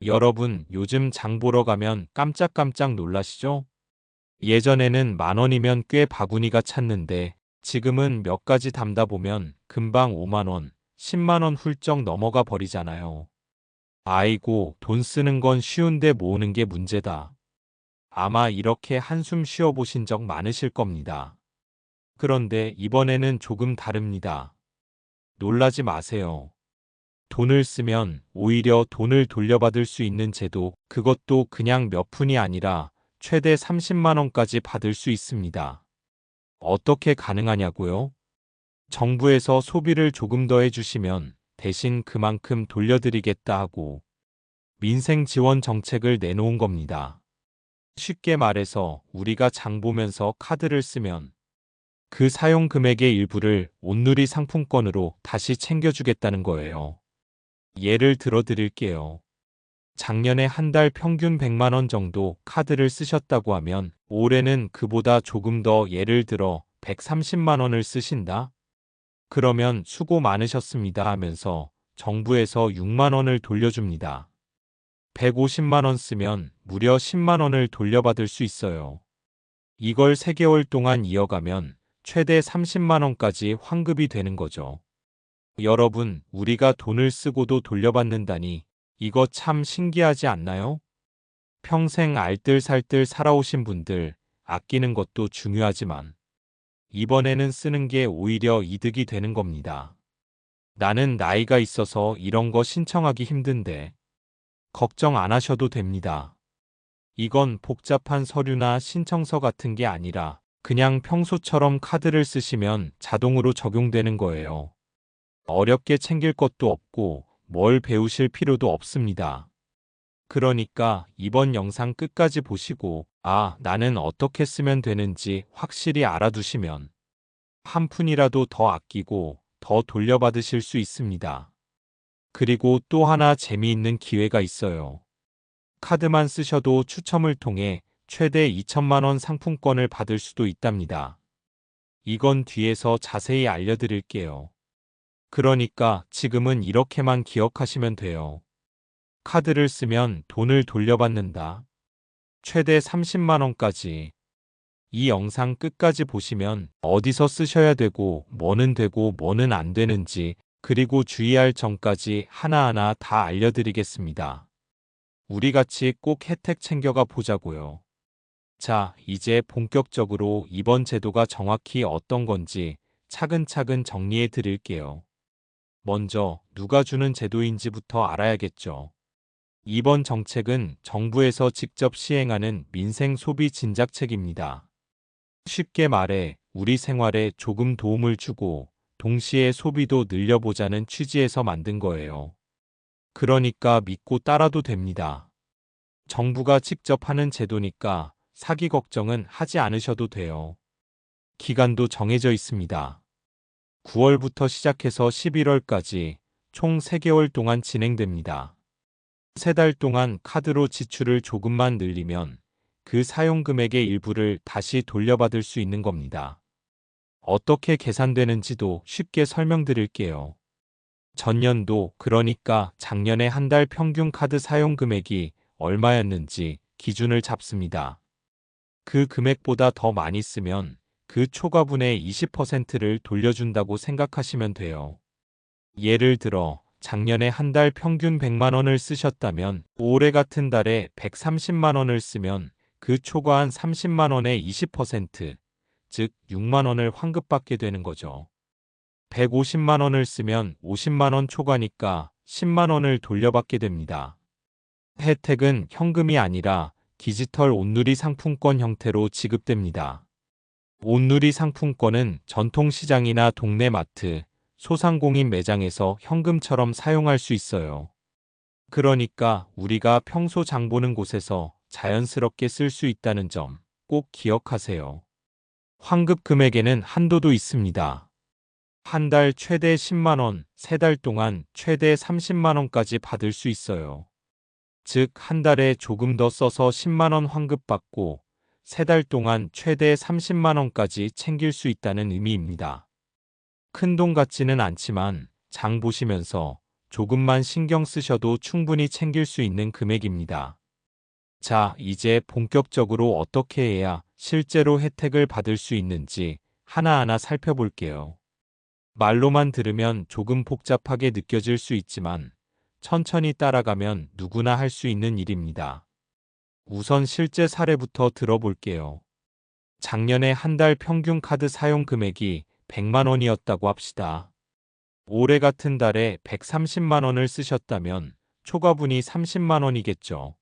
여러분, 요즘 장 보러 가면 깜짝깜짝 놀라시죠? 예전에는 10,000원이면 꽤 바구니가 찼는데 지금은 몇 가지 담다 보면 금방 50,000원, 100,000원 훌쩍 넘어가 버리잖아요. 아이고, 돈 쓰는 건 쉬운데 모으는 게 문제다. 아마 이렇게 한숨 쉬어보신 적 많으실 겁니다. 그런데 이번에는 조금 다릅니다. 놀라지 마세요. 돈을 쓰면 오히려 돈을 돌려받을 수 있는 제도, 그것도 그냥 몇 푼이 아니라 최대 30만 원까지 받을 수 있습니다. 어떻게 가능하냐고요? 정부에서 소비를 조금 더 해주시면 대신 그만큼 돌려드리겠다 하고 민생 지원 정책을 내놓은 겁니다. 쉽게 말해서 우리가 장 보면서 카드를 쓰면 그 사용 금액의 일부를 온누리 상품권으로 다시 챙겨주겠다는 거예요. 예를 들어 드릴게요. 작년에 한 달 평균 100만 원 정도 카드를 쓰셨다고 하면 올해는 그보다 조금 더, 예를 들어 130만 원을 쓰신다? 그러면 수고 많으셨습니다 하면서 정부에서 6만 원을 돌려줍니다. 150만 원 쓰면 무려 10만 원을 돌려받을 수 있어요. 이걸 3개월 동안 이어가면 최대 30만 원까지 환급이 되는 거죠. 여러분, 우리가 돈을 쓰고도 돌려받는다니 이거 참 신기하지 않나요? 평생 알뜰살뜰 살아오신 분들, 아끼는 것도 중요하지만 이번에는 쓰는 게 오히려 이득이 되는 겁니다. 나는 나이가 있어서 이런 거 신청하기 힘든데 걱정 안 하셔도 됩니다. 이건 복잡한 서류나 신청서 같은 게 아니라 그냥 평소처럼 카드를 쓰시면 자동으로 적용되는 거예요. 어렵게 챙길 것도 없고 뭘 배우실 필요도 없습니다. 그러니까 이번 영상 끝까지 보시고 나는 어떻게 쓰면 되는지 확실히 알아두시면 한 푼이라도 더 아끼고 더 돌려받으실 수 있습니다. 그리고 또 하나 재미있는 기회가 있어요. 카드만 쓰셔도 추첨을 통해 최대 2천만 원 상품권을 받을 수도 있답니다. 이건 뒤에서 자세히 알려드릴게요. 그러니까 지금은 이렇게만 기억하시면 돼요. 카드를 쓰면 돈을 돌려받는다. 최대 30만 원까지. 이 영상 끝까지 보시면 어디서 쓰셔야 되고 뭐는 안 되는지, 그리고 주의할 점까지 하나하나 다 알려드리겠습니다. 우리 같이 꼭 혜택 챙겨가 보자고요. 자, 이제 본격적으로 이번 제도가 정확히 어떤 건지 차근차근 정리해 드릴게요. 먼저 누가 주는 제도인지부터 알아야겠죠. 이번 정책은 정부에서 직접 시행하는 민생 소비 진작책입니다. 쉽게 말해 우리 생활에 조금 도움을 주고 동시에 소비도 늘려보자는 취지에서 만든 거예요. 그러니까 믿고 따라도 됩니다. 정부가 직접 하는 제도니까 사기 걱정은 하지 않으셔도 돼요. 기간도 정해져 있습니다. 9월부터 시작해서 11월까지 총 3개월 동안 진행됩니다. 3달 동안 카드로 지출을 조금만 늘리면 그 사용 금액의 일부를 다시 돌려받을 수 있는 겁니다. 어떻게 계산되는지도 쉽게 설명드릴게요. 전년도, 그러니까 작년에 한 달 평균 카드 사용 금액이 얼마였는지 기준을 잡습니다. 그 금액보다 더 많이 쓰면 그 초과분의 20%를 돌려준다고 생각하시면 돼요. 예를 들어 작년에 한 달 평균 100만 원을 쓰셨다면 올해 같은 달에 130만 원을 쓰면 그 초과한 30만 원의 20%, 즉 6만 원을 환급받게 되는 거죠. 150만 원을 쓰면 50만 원 초과니까 10만 원을 돌려받게 됩니다. 혜택은 현금이 아니라 디지털 온누리 상품권 형태로 지급됩니다. 온누리 상품권은 전통시장이나 동네 마트, 소상공인 매장에서 현금처럼 사용할 수 있어요. 그러니까 우리가 평소 장 보는 곳에서 자연스럽게 쓸 수 있다는 점 꼭 기억하세요. 환급 금액에는 한도도 있습니다. 한 달 최대 10만 원, 3달 동안 최대 30만 원까지 받을 수 있어요. 즉, 한 달에 조금 더 써서 10만 원 환급받고 3달 동안 최대 30만 원까지 챙길 수 있다는 의미입니다. 큰돈 같지는 않지만 장 보시면서 조금만 신경 쓰셔도 충분히 챙길 수 있는 금액입니다. 자, 이제 본격적으로 어떻게 해야 실제로 혜택을 받을 수 있는지 하나하나 살펴볼게요. 말로만 들으면 조금 복잡하게 느껴질 수 있지만 천천히 따라가면 누구나 할 수 있는 일입니다. 우선 실제 사례부터 들어볼게요. 작년에 한 달 평균 카드 사용 금액이 100만 원이었다고 합시다. 올해 같은 달에 130만 원을 쓰셨다면 초과분이 30만 원이겠죠.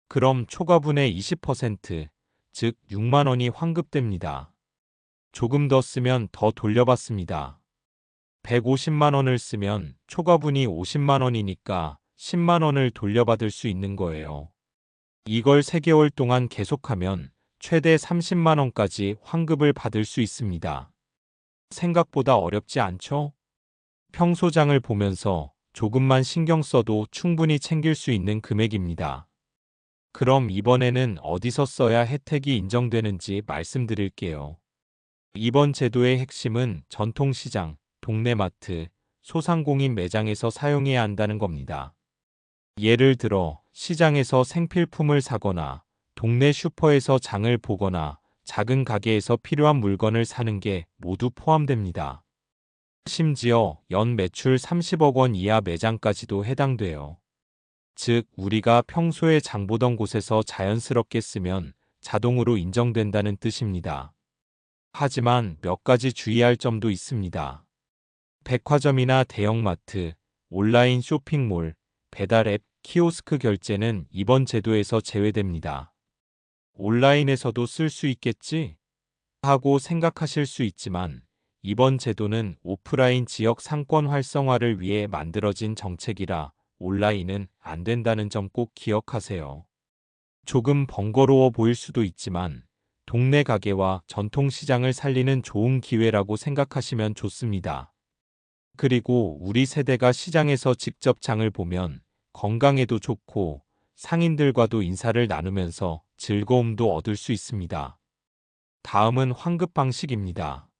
그럼 초과분의 20%, 즉 6만 원이 환급됩니다. 조금 더 쓰면 더 돌려받습니다. 150만 원을 쓰면 초과분이 50만 원이니까 10만 원을 돌려받을 수 있는 거예요. 이걸 3개월 동안 계속하면 최대 30만 원까지 환급을 받을 수 있습니다. 생각보다 어렵지 않죠? 평소장을 보면서 조금만 신경 써도 충분히 챙길 수 있는 금액입니다. 그럼 이번에는 어디서 써야 혜택이 인정되는지 말씀드릴게요. 이번 제도의 핵심은 전통시장, 동네 마트, 소상공인 매장에서 사용해야 한다는 겁니다. 예를 들어 시장에서 생필품을 사거나 동네 슈퍼에서 장을 보거나 작은 가게에서 필요한 물건을 사는 게 모두 포함됩니다. 심지어 연 매출 30억 원 이하 매장까지도 해당돼요. 즉, 우리가 평소에 장 보던 곳에서 자연스럽게 쓰면 자동으로 인정된다는 뜻입니다. 하지만 몇 가지 주의할 점도 있습니다. 백화점이나 대형마트, 온라인 쇼핑몰, 배달앱, 키오스크 결제는 이번 제도에서 제외됩니다. 온라인에서도 쓸 수 있겠지? 하고 생각하실 수 있지만 이번 제도는 오프라인 지역 상권 활성화를 위해 만들어진 정책이라 온라인은 안 된다는 점 꼭 기억하세요. 조금 번거로워 보일 수도 있지만 동네 가게와 전통시장을 살리는 좋은 기회라고 생각하시면 좋습니다. 그리고 우리 세대가 시장에서 직접 장을 보면 건강에도 좋고 상인들과도 인사를 나누면서 즐거움도 얻을 수 있습니다. 다음은 환급 방식입니다.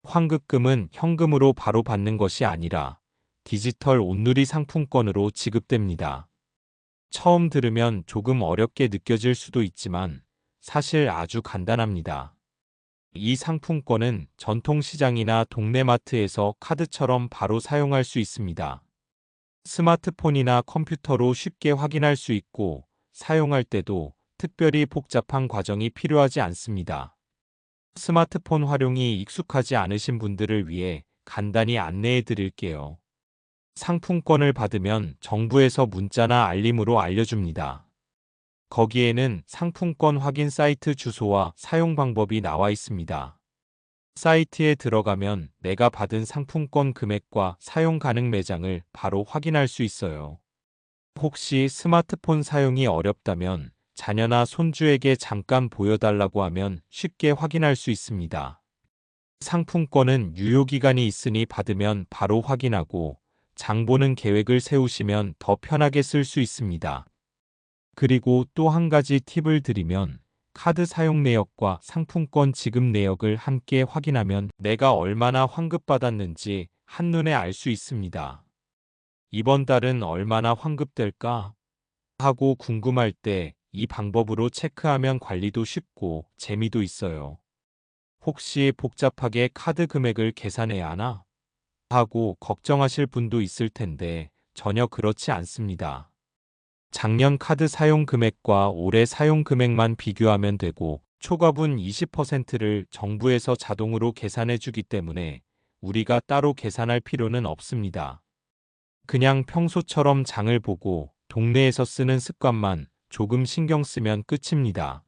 환급금은 현금으로 바로 받는 것이 아니라 디지털 온누리 상품권으로 지급됩니다. 처음 들으면 조금 어렵게 느껴질 수도 있지만 사실 아주 간단합니다. 이 상품권은 전통시장이나 동네마트에서 카드처럼 바로 사용할 수 있습니다. 스마트폰이나 컴퓨터로 쉽게 확인할 수 있고 사용할 때도 특별히 복잡한 과정이 필요하지 않습니다. 스마트폰 활용이 익숙하지 않으신 분들을 위해 간단히 안내해 드릴게요. 상품권을 받으면 정부에서 문자나 알림으로 알려줍니다. 거기에는 상품권 확인 사이트 주소와 사용 방법이 나와 있습니다. 사이트에 들어가면 내가 받은 상품권 금액과 사용 가능 매장을 바로 확인할 수 있어요. 혹시 스마트폰 사용이 어렵다면 자녀나 손주에게 잠깐 보여달라고 하면 쉽게 확인할 수 있습니다. 상품권은 유효기간이 있으니 받으면 바로 확인하고 장 보는 계획을 세우시면 더 편하게 쓸 수 있습니다. 그리고 또 한 가지 팁을 드리면 카드 사용 내역과 상품권 지급 내역을 함께 확인하면 내가 얼마나 환급받았는지 한눈에 알 수 있습니다. 이번 달은 얼마나 환급될까? 하고 궁금할 때 이 방법으로 체크하면 관리도 쉽고 재미도 있어요. 혹시 복잡하게 카드 금액을 계산해야 하나? 하고 걱정하실 분도 있을 텐데 전혀 그렇지 않습니다. 작년 카드 사용 금액과 올해 사용 금액만 비교하면 되고 초과분 20%를 정부에서 자동으로 계산해 주기 때문에 우리가 따로 계산할 필요는 없습니다. 그냥 평소처럼 장을 보고 동네에서 쓰는 습관만 조금 신경 쓰면 끝입니다.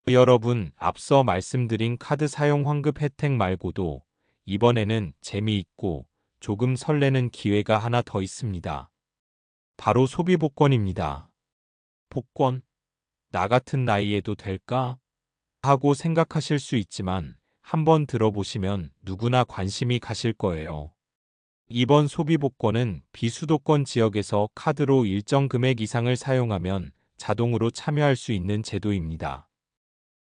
여러분, 앞서 말씀드린 카드 사용 환급 혜택 말고도 이번에는 재미있고 조금 설레는 기회가 하나 더 있습니다. 바로 소비 복권입니다. 복권? 나 같은 나이에도 될까? 하고 생각하실 수 있지만 한번 들어보시면 누구나 관심이 가실 거예요. 이번 소비 복권은 비수도권 지역에서 카드로 일정 금액 이상을 사용하면 자동으로 참여할 수 있는 제도입니다.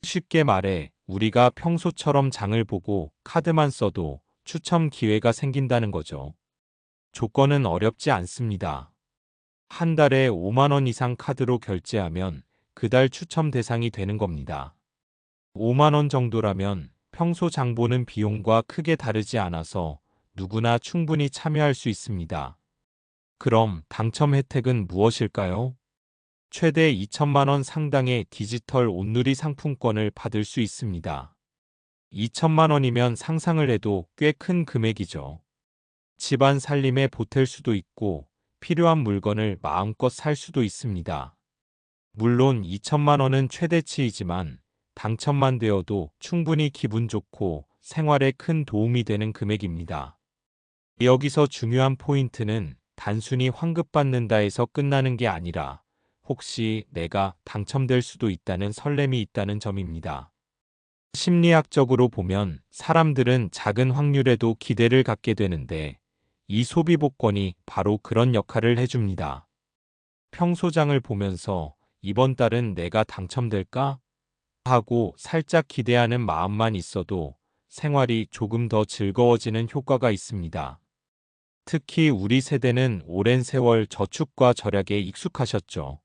쉽게 말해 우리가 평소처럼 장을 보고 카드만 써도 추첨 기회가 생긴다는 거죠. 조건은 어렵지 않습니다. 한 달에 5만 원 이상 카드로 결제하면 그달 추첨 대상이 되는 겁니다. 5만 원 정도라면 평소 장 보는 비용과 크게 다르지 않아서 누구나 충분히 참여할 수 있습니다. 그럼 당첨 혜택은 무엇일까요? 최대 2천만 원 상당의 디지털 온누리 상품권을 받을 수 있습니다. 2천만 원이면 상상을 해도 꽤 큰 금액이죠. 집안 살림에 보탤 수도 있고 필요한 물건을 마음껏 살 수도 있습니다. 물론 2천만 원은 최대치이지만 당첨만 되어도 충분히 기분 좋고 생활에 큰 도움이 되는 금액입니다. 여기서 중요한 포인트는 단순히 환급받는다 해서 끝나는 게 아니라 혹시 내가 당첨될 수도 있다는 설렘이 있다는 점입니다. 심리학적으로 보면 사람들은 작은 확률에도 기대를 갖게 되는데 이 소비 복권이 바로 그런 역할을 해줍니다. 평소장을 보면서 이번 달은 내가 당첨될까? 하고 살짝 기대하는 마음만 있어도 생활이 조금 더 즐거워지는 효과가 있습니다. 특히 우리 세대는 오랜 세월 저축과 절약에 익숙하셨죠.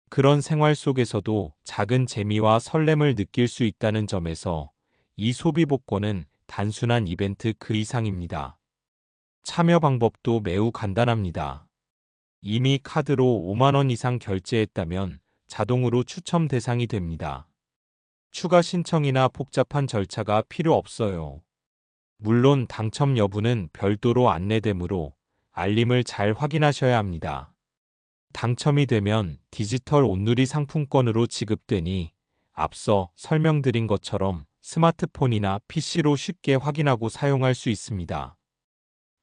그런 생활 속에서도 작은 재미와 설렘을 느낄 수 있다는 점에서 이 소비 복권은 단순한 이벤트 그 이상입니다. 참여 방법도 매우 간단합니다. 이미 카드로 5만 원 이상 결제했다면 자동으로 추첨 대상이 됩니다. 추가 신청이나 복잡한 절차가 필요 없어요. 물론 당첨 여부는 별도로 안내되므로 알림을 잘 확인하셔야 합니다. 당첨이 되면 디지털 온누리 상품권으로 지급되니 앞서 설명드린 것처럼 스마트폰이나 PC로 쉽게 확인하고 사용할 수 있습니다.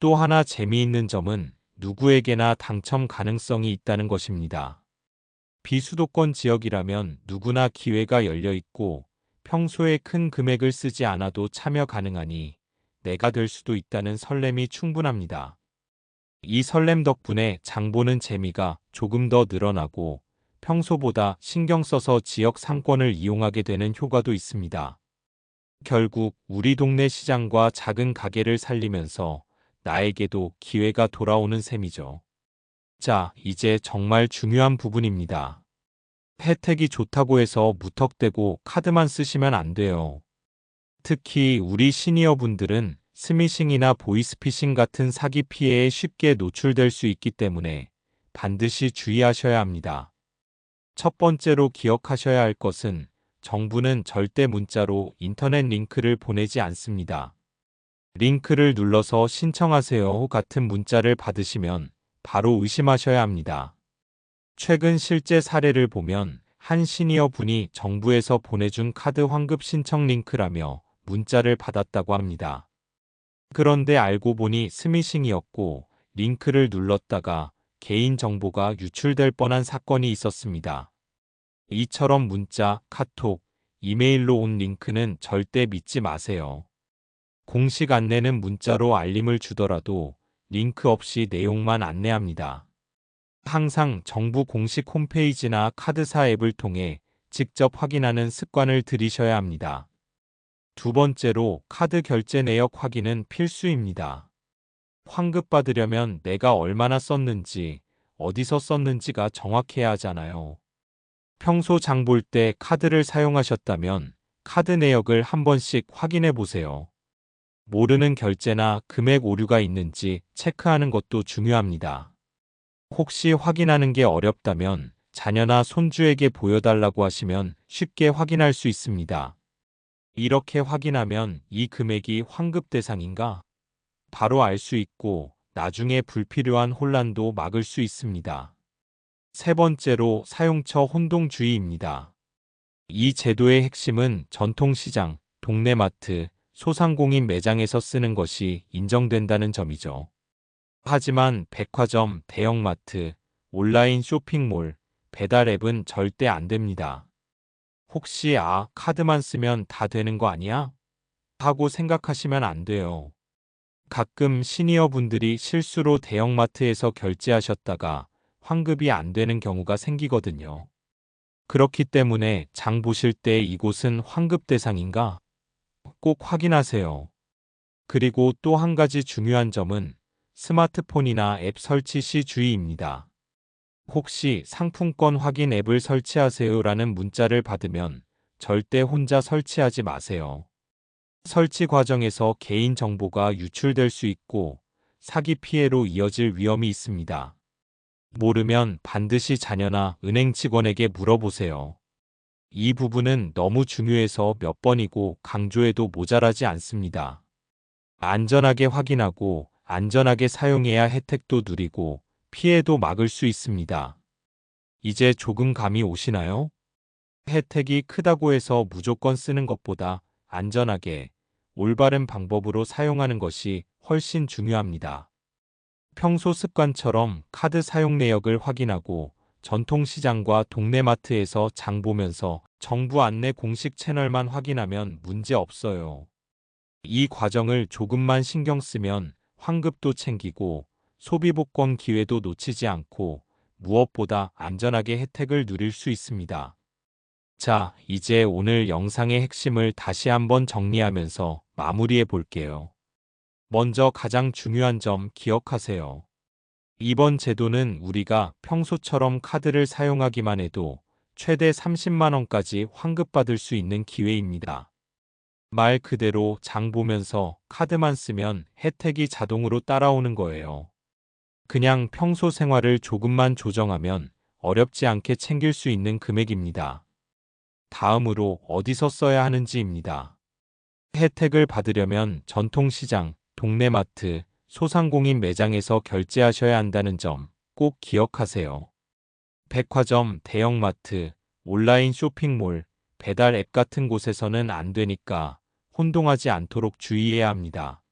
또 하나 재미있는 점은 누구에게나 당첨 가능성이 있다는 것입니다. 비수도권 지역이라면 누구나 기회가 열려 있고 평소에 큰 금액을 쓰지 않아도 참여 가능하니 내가 될 수도 있다는 설렘이 충분합니다. 이 설렘 덕분에 장 보는 재미가 조금 더 늘어나고 평소보다 신경 써서 지역 상권을 이용하게 되는 효과도 있습니다. 결국 우리 동네 시장과 작은 가게를 살리면서 나에게도 기회가 돌아오는 셈이죠. 자, 이제 정말 중요한 부분입니다. 혜택이 좋다고 해서 무턱대고 카드만 쓰시면 안 돼요. 특히 우리 시니어분들은 스미싱이나 보이스피싱 같은 사기 피해에 쉽게 노출될 수 있기 때문에 반드시 주의하셔야 합니다. 첫 번째로 기억하셔야 할 것은 정부는 절대 문자로 인터넷 링크를 보내지 않습니다. 링크를 눌러서 신청하세요 같은 문자를 받으시면 바로 의심하셔야 합니다. 최근 실제 사례를 보면 한 시니어 분이 정부에서 보내준 카드 환급 신청 링크라며 문자를 받았다고 합니다. 그런데 알고 보니 스미싱이었고 링크를 눌렀다가 개인정보가 유출될 뻔한 사건이 있었습니다. 이처럼 문자, 카톡, 이메일로 온 링크는 절대 믿지 마세요. 공식 안내는 문자로 알림을 주더라도 링크 없이 내용만 안내합니다. 항상 정부 공식 홈페이지나 카드사 앱을 통해 직접 확인하는 습관을 들이셔야 합니다. 두 번째로 카드 결제 내역 확인은 필수입니다. 환급 받으려면 내가 얼마나 썼는지, 어디서 썼는지가 정확해야 하잖아요. 평소 장 볼 때 카드를 사용하셨다면 카드 내역을 한 번씩 확인해 보세요. 모르는 결제나 금액 오류가 있는지 체크하는 것도 중요합니다. 혹시 확인하는 게 어렵다면 자녀나 손주에게 보여달라고 하시면 쉽게 확인할 수 있습니다. 이렇게 확인하면 이 금액이 환급 대상인가? 바로 알 수 있고 나중에 불필요한 혼란도 막을 수 있습니다. 세 번째로 사용처 혼동주의입니다. 이 제도의 핵심은 전통시장, 동네마트, 소상공인 매장에서 쓰는 것이 인정된다는 점이죠. 하지만 백화점, 대형마트, 온라인 쇼핑몰, 배달 앱은 절대 안 됩니다. 혹시 카드만 쓰면 다 되는 거 아니야? 하고 생각하시면 안 돼요. 가끔 시니어 분들이 실수로 대형마트에서 결제하셨다가 환급이 안 되는 경우가 생기거든요. 그렇기 때문에 장 보실 때 이곳은 환급 대상인가? 꼭 확인하세요. 그리고 또 한 가지 중요한 점은 스마트폰이나 앱 설치 시 주의입니다. 혹시 상품권 확인 앱을 설치하세요라는 문자를 받으면 절대 혼자 설치하지 마세요. 설치 과정에서 개인 정보가 유출될 수 있고 사기 피해로 이어질 위험이 있습니다. 모르면 반드시 자녀나 은행 직원에게 물어보세요. 이 부분은 너무 중요해서 몇 번이고 강조해도 모자라지 않습니다. 안전하게 확인하고 안전하게 사용해야 혜택도 누리고 피해도 막을 수 있습니다. 이제 조금 감이 오시나요? 혜택이 크다고 해서 무조건 쓰는 것보다 안전하게 올바른 방법으로 사용하는 것이 훨씬 중요합니다. 평소 습관처럼 카드 사용 내역을 확인하고 전통시장과 동네마트에서 장 보면서 정부 안내 공식 채널만 확인하면 문제 없어요. 이 과정을 조금만 신경 쓰면 환급도 챙기고 소비복권 기회도 놓치지 않고 무엇보다 안전하게 혜택을 누릴 수 있습니다. 자, 이제 오늘 영상의 핵심을 다시 한번 정리하면서 마무리해 볼게요. 먼저 가장 중요한 점 기억하세요. 이번 제도는 우리가 평소처럼 카드를 사용하기만 해도 최대 30만 원까지 환급받을 수 있는 기회입니다. 말 그대로 장 보면서 카드만 쓰면 혜택이 자동으로 따라오는 거예요. 그냥 평소 생활을 조금만 조정하면 어렵지 않게 챙길 수 있는 금액입니다. 다음으로 어디서 써야 하는지입니다. 혜택을 받으려면 전통시장, 동네마트, 소상공인 매장에서 결제하셔야 한다는 점 꼭 기억하세요. 백화점, 대형마트, 온라인 쇼핑몰, 배달 앱 같은 곳에서는 안 되니까 혼동하지 않도록 주의해야 합니다.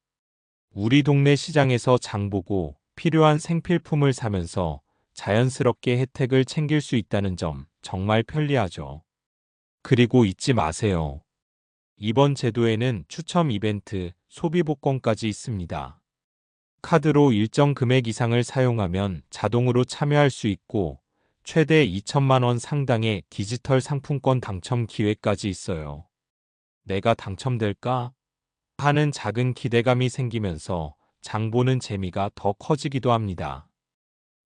우리 동네 시장에서 장 보고 필요한 생필품을 사면서 자연스럽게 혜택을 챙길 수 있다는 점 정말 편리하죠. 그리고 잊지 마세요. 이번 제도에는 추첨 이벤트, 소비복권까지 있습니다. 카드로 일정 금액 이상을 사용하면 자동으로 참여할 수 있고 최대 2천만 원 상당의 디지털 상품권 당첨 기회까지 있어요. 내가 당첨될까? 하는 작은 기대감이 생기면서 장 보는 재미가 더 커지기도 합니다.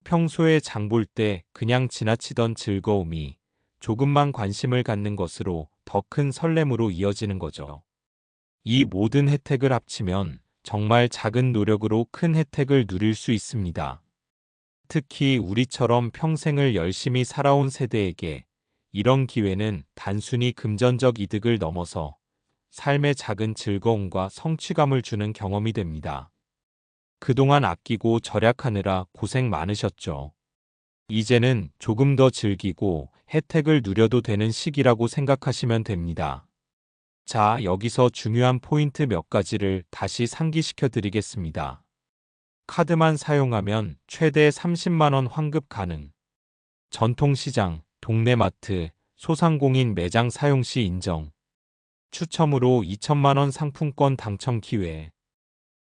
평소에 장 볼 때 그냥 지나치던 즐거움이 조금만 관심을 갖는 것으로 더 큰 설렘으로 이어지는 거죠. 이 모든 혜택을 합치면 정말 작은 노력으로 큰 혜택을 누릴 수 있습니다. 특히 우리처럼 평생을 열심히 살아온 세대에게 이런 기회는 단순히 금전적 이득을 넘어서 삶의 작은 즐거움과 성취감을 주는 경험이 됩니다. 그동안 아끼고 절약하느라 고생 많으셨죠. 이제는 조금 더 즐기고 혜택을 누려도 되는 시기라고 생각하시면 됩니다. 자, 여기서 중요한 포인트 몇 가지를 다시 상기시켜 드리겠습니다. 카드만 사용하면 최대 30만 원 환급 가능. 전통시장, 동네마트, 소상공인 매장 사용 시 인정. 추첨으로 2천만 원 상품권 당첨 기회.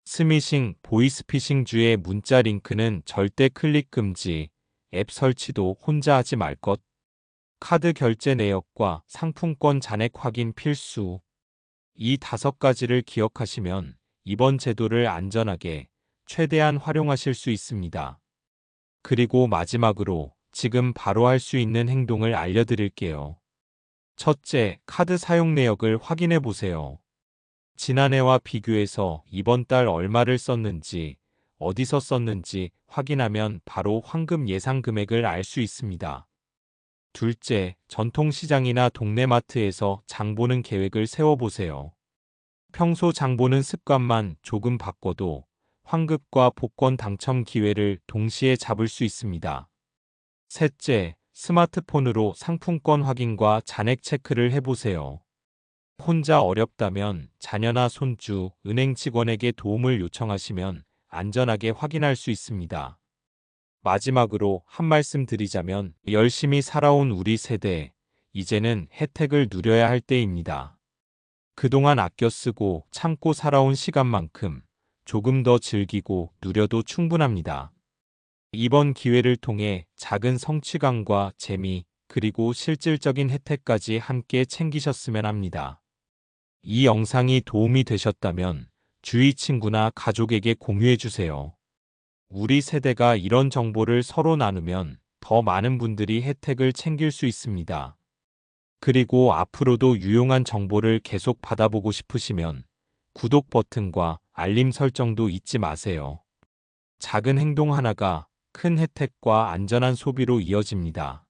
스미싱, 보이스피싱 주의 문자 링크는 절대 클릭 금지. 앱 설치도 혼자 하지 말 것. 카드 결제 내역과 상품권 잔액 확인 필수. 이 5가지를 기억하시면 이번 제도를 안전하게 최대한 활용하실 수 있습니다. 그리고 마지막으로 지금 바로 할 수 있는 행동을 알려드릴게요. 첫째, 카드 사용 내역을 확인해 보세요. 지난해와 비교해서 이번 달 얼마를 썼는지, 어디서 썼는지 확인하면 바로 환급 예상 금액을 알 수 있습니다. 둘째, 전통시장이나 동네마트에서 장 보는 계획을 세워보세요. 평소 장 보는 습관만 조금 바꿔도 환급과 복권 당첨 기회를 동시에 잡을 수 있습니다. 셋째, 스마트폰으로 상품권 확인과 잔액 체크를 해보세요. 혼자 어렵다면 자녀나 손주, 은행 직원에게 도움을 요청하시면 안전하게 확인할 수 있습니다. 마지막으로 한 말씀 드리자면 열심히 살아온 우리 세대, 이제는 혜택을 누려야 할 때입니다. 그동안 아껴 쓰고 참고 살아온 시간만큼 조금 더 즐기고 누려도 충분합니다. 이번 기회를 통해 작은 성취감과 재미, 그리고 실질적인 혜택까지 함께 챙기셨으면 합니다. 이 영상이 도움이 되셨다면 주위 친구나 가족에게 공유해 주세요. 우리 세대가 이런 정보를 서로 나누면 더 많은 분들이 혜택을 챙길 수 있습니다. 그리고 앞으로도 유용한 정보를 계속 받아보고 싶으시면 구독 버튼과 알림 설정도 잊지 마세요. 작은 행동 하나가 큰 혜택과 안전한 소비로 이어집니다.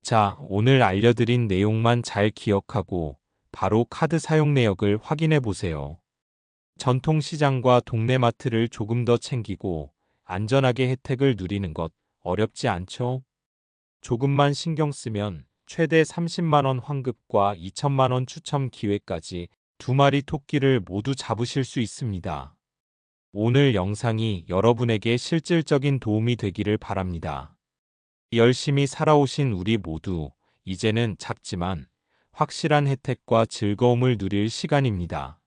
자, 오늘 알려드린 내용만 잘 기억하고 바로 카드 사용 내역을 확인해 보세요. 전통시장과 동네 마트를 조금 더 챙기고 안전하게 혜택을 누리는 것 어렵지 않죠? 조금만 신경 쓰면 최대 30만 원 환급과 2천만 원 추첨 기회까지 두 마리 토끼를 모두 잡으실 수 있습니다. 오늘 영상이 여러분에게 실질적인 도움이 되기를 바랍니다. 열심히 살아오신 우리 모두 이제는 작지만 확실한 혜택과 즐거움을 누릴 시간입니다.